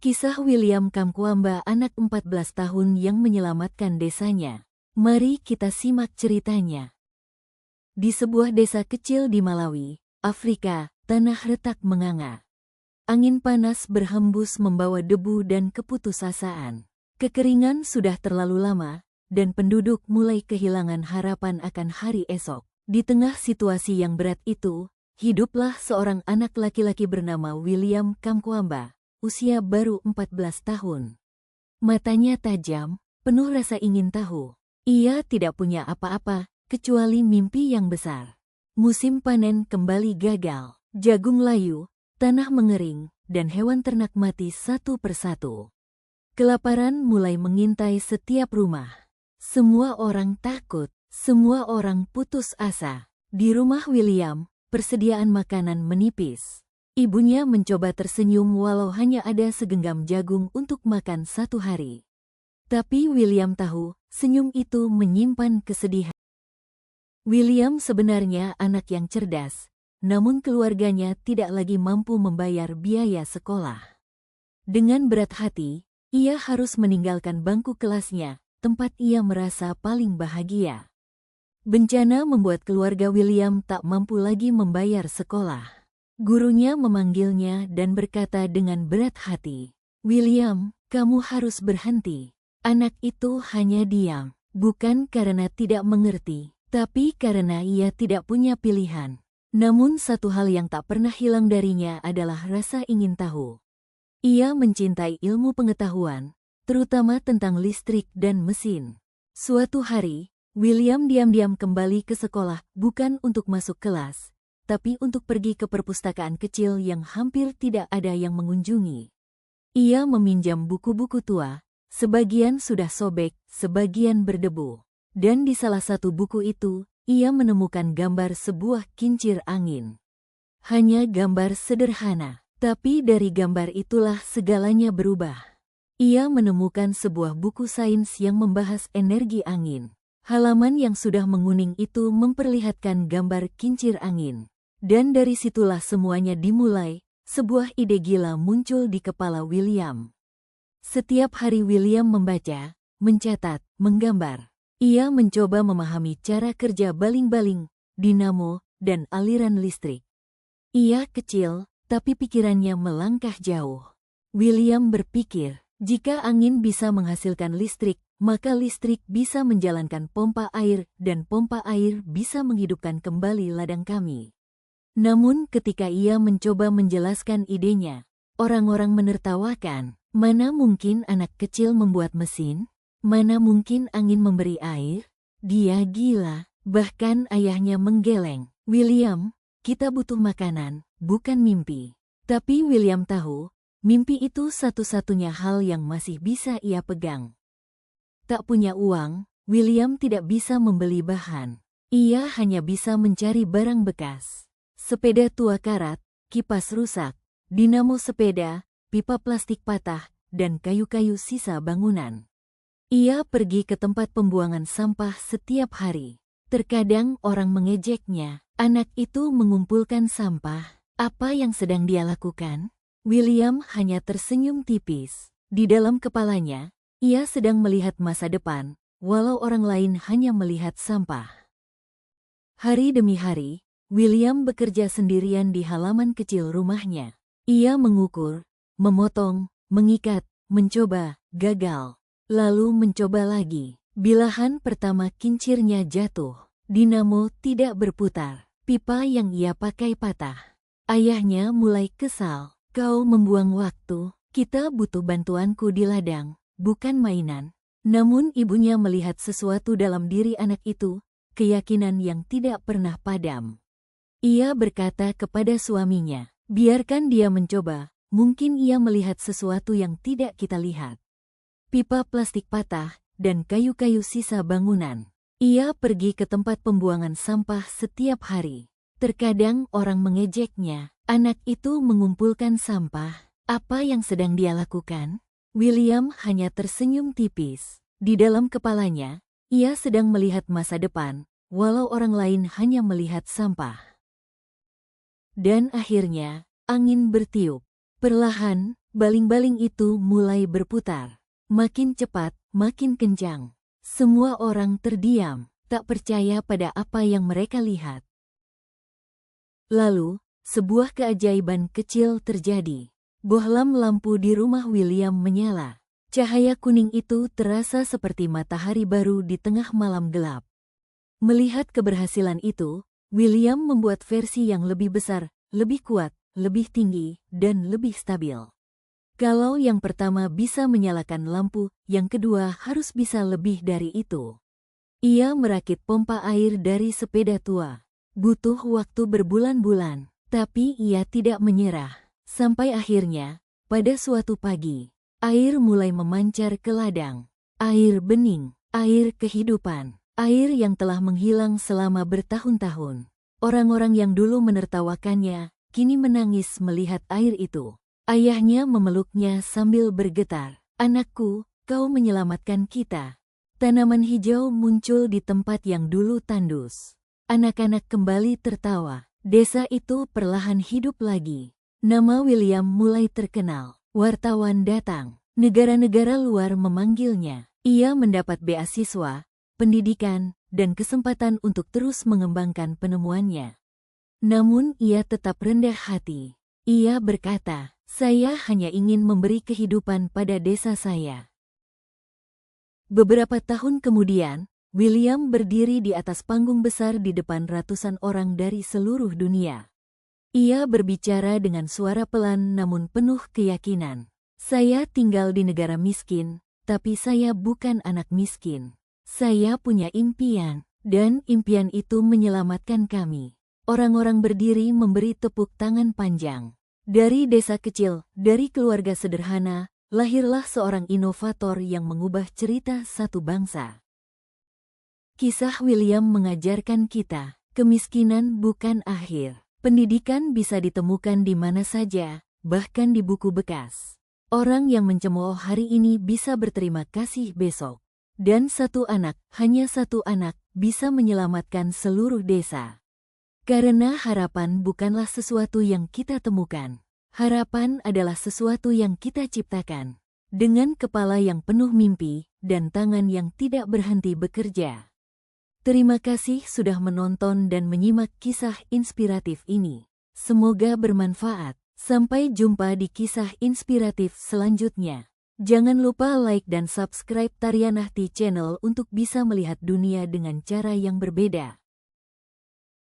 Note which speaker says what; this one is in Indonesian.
Speaker 1: Kisah William Kamkwamba, anak 14 tahun yang menyelamatkan desanya. Mari kita simak ceritanya. Di sebuah desa kecil di Malawi, Afrika, tanah retak menganga. Angin panas berhembus membawa debu dan keputusasaan. Kekeringan sudah terlalu lama, dan penduduk mulai kehilangan harapan akan hari esok. Di tengah situasi yang berat itu, hiduplah seorang anak laki-laki bernama William Kamkwamba. Usia baru 14 tahun. Matanya tajam, penuh rasa ingin tahu. Ia tidak punya apa-apa, kecuali mimpi yang besar. Musim panen kembali gagal. Jagung layu, tanah mengering, dan hewan ternak mati satu persatu. Kelaparan mulai mengintai setiap rumah. Semua orang takut, semua orang putus asa. Di rumah William, persediaan makanan menipis. Ibunya mencoba tersenyum walau hanya ada segenggam jagung untuk makan satu hari. Tapi William tahu, senyum itu menyimpan kesedihan. William sebenarnya anak yang cerdas, namun keluarganya tidak lagi mampu membayar biaya sekolah. Dengan berat hati, ia harus meninggalkan bangku kelasnya, tempat ia merasa paling bahagia. Bencana membuat keluarga William tak mampu lagi membayar sekolah. Gurunya memanggilnya dan berkata dengan berat hati, "William, kamu harus berhenti." Anak itu hanya diam, bukan karena tidak mengerti, tapi karena ia tidak punya pilihan. Namun satu hal yang tak pernah hilang darinya adalah rasa ingin tahu. Ia mencintai ilmu pengetahuan, terutama tentang listrik dan mesin. Suatu hari, William diam-diam kembali ke sekolah bukan untuk masuk kelas, tapi untuk pergi ke perpustakaan kecil yang hampir tidak ada yang mengunjungi. Ia meminjam buku-buku tua, sebagian sudah sobek, sebagian berdebu. Dan di salah satu buku itu, ia menemukan gambar sebuah kincir angin. Hanya gambar sederhana, tapi dari gambar itulah segalanya berubah. Ia menemukan sebuah buku sains yang membahas energi angin. Halaman yang sudah menguning itu memperlihatkan gambar kincir angin. Dan dari situlah semuanya dimulai, sebuah ide gila muncul di kepala William. Setiap hari William membaca, mencatat, menggambar. Ia mencoba memahami cara kerja baling-baling, dinamo, dan aliran listrik. Ia kecil, tapi pikirannya melangkah jauh. William berpikir, jika angin bisa menghasilkan listrik, maka listrik bisa menjalankan pompa air dan pompa air bisa menghidupkan kembali ladang kami. Namun ketika ia mencoba menjelaskan idenya, orang-orang menertawakan. Mana mungkin anak kecil membuat mesin? Mana mungkin angin memberi air? Dia gila. Bahkan ayahnya menggeleng. William, kita butuh makanan, bukan mimpi. Tapi William tahu, mimpi itu satu-satunya hal yang masih bisa ia pegang. Tak punya uang, William tidak bisa membeli bahan. Ia hanya bisa mencari barang bekas. Sepeda tua karat, kipas rusak, dinamo sepeda, pipa plastik patah, dan kayu-kayu sisa bangunan. Ia pergi ke tempat pembuangan sampah setiap hari. Terkadang orang mengejeknya, anak itu mengumpulkan sampah. Apa yang sedang dia lakukan? William hanya tersenyum tipis. Di dalam kepalanya, ia sedang melihat masa depan, walau orang lain hanya melihat sampah. Hari demi hari, William bekerja sendirian di halaman kecil rumahnya. Ia mengukur, memotong, mengikat, mencoba, gagal. Lalu mencoba lagi. Bilahan pertama kincirnya jatuh. Dinamo tidak berputar. Pipa yang ia pakai patah. Ayahnya mulai kesal. Kau membuang waktu. Kita butuh bantuanku di ladang, bukan mainan. Namun ibunya melihat sesuatu dalam diri anak itu, keyakinan yang tidak pernah padam. Ia berkata kepada suaminya, biarkan dia mencoba, mungkin ia melihat sesuatu yang tidak kita lihat. Pipa plastik patah, dan kayu-kayu sisa bangunan. Ia pergi ke tempat pembuangan sampah setiap hari. Terkadang orang mengejeknya, anak itu mengumpulkan sampah. Apa yang sedang dia lakukan? William hanya tersenyum tipis. Di dalam kepalanya, ia sedang melihat masa depan, walau orang lain hanya melihat sampah. Dan akhirnya, angin bertiup. Perlahan, Baling-baling itu mulai berputar. Makin cepat, makin kencang. Semua orang terdiam, tak percaya pada apa yang mereka lihat. Lalu, sebuah keajaiban kecil terjadi. Bohlam lampu di rumah William menyala. Cahaya kuning itu terasa seperti matahari baru di tengah malam gelap. Melihat keberhasilan itu, William membuat versi yang lebih besar, lebih kuat, lebih tinggi, dan lebih stabil. Kalau yang pertama bisa menyalakan lampu, yang kedua harus bisa lebih dari itu. Ia merakit pompa air dari sepeda tua. Butuh waktu berbulan-bulan, tapi ia tidak menyerah. Sampai akhirnya, pada suatu pagi, air mulai memancar ke ladang. Air bening, air kehidupan, air yang telah menghilang selama bertahun-tahun. Orang-orang yang dulu menertawakannya, kini menangis melihat air itu. Ayahnya memeluknya sambil bergetar. "Anakku, kau menyelamatkan kita." Tanaman hijau muncul di tempat yang dulu tandus. Anak-anak kembali tertawa. Desa itu perlahan hidup lagi. Nama William mulai terkenal. Wartawan datang. Negara-negara luar memanggilnya. Ia mendapat beasiswa, pendidikan, dan kesempatan untuk terus mengembangkan penemuannya. Namun ia tetap rendah hati. Ia berkata, "Saya hanya ingin memberi kehidupan pada desa saya." Beberapa tahun kemudian, William berdiri di atas panggung besar di depan ratusan orang dari seluruh dunia. Ia berbicara dengan suara pelan namun penuh keyakinan. "Saya tinggal di negara miskin, tapi saya bukan anak miskin. Saya punya impian, dan impian itu menyelamatkan kami." Orang-orang berdiri memberi tepuk tangan panjang. Dari desa kecil, dari keluarga sederhana, lahirlah seorang inovator yang mengubah cerita satu bangsa. Kisah William mengajarkan kita, kemiskinan bukan akhir. Pendidikan bisa ditemukan di mana saja, bahkan di buku bekas. Orang yang mencemooh hari ini bisa berterima kasih besok. Dan satu anak, hanya satu anak, bisa menyelamatkan seluruh desa. Karena harapan bukanlah sesuatu yang kita temukan. Harapan adalah sesuatu yang kita ciptakan. Dengan kepala yang penuh mimpi, dan tangan yang tidak berhenti bekerja. Terima kasih sudah menonton dan menyimak kisah inspiratif ini. Semoga bermanfaat. Sampai jumpa di kisah inspiratif selanjutnya. Jangan lupa like dan subscribe Tarianahti Channel untuk bisa melihat dunia dengan cara yang berbeda.